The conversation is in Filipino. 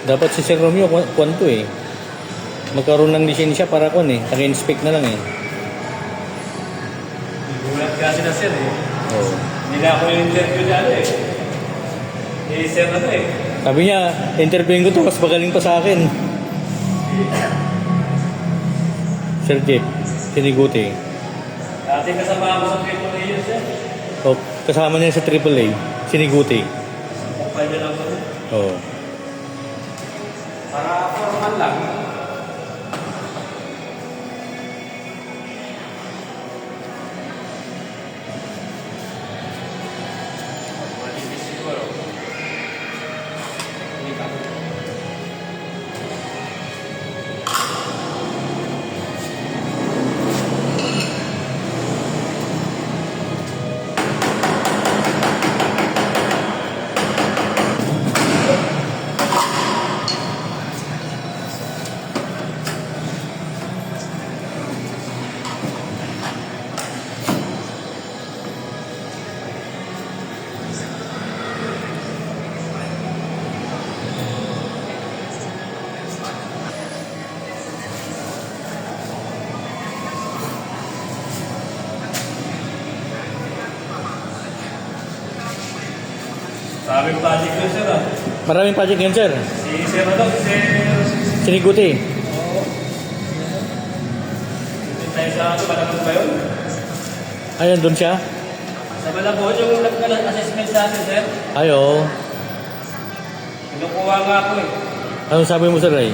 Dapat si Sir Romeo, kwanto eh. Magkaroon ng lisensya para kon eh. Naka-inspect na lang eh. Gulat kasi na sir eh. Oo. Hindi na ako yung interview na eh. Sir na to eh. Sabi niya, interviewin ko to, mas magaling pa sa akin. Sir Jeff, Siniguti. Dati kasama ako sa AAA yun sir. O, kasama niya sa AAA, Siniguti. Kapay na lang ako. Oo. Para formal lang. Malinis siguro. Hindi ka. Maraming project yun sir ah. Maraming project yan, sir. Si Sir ano? Si Siniguti. Oo. Dito tayo sa ano, Malabon ba yun? Ayun, doon siya. Sa Malabon, yung nag-assessment sa atin sir. Ayo. Kinukuha nga ako eh. Anong sabi mo, sir Ray?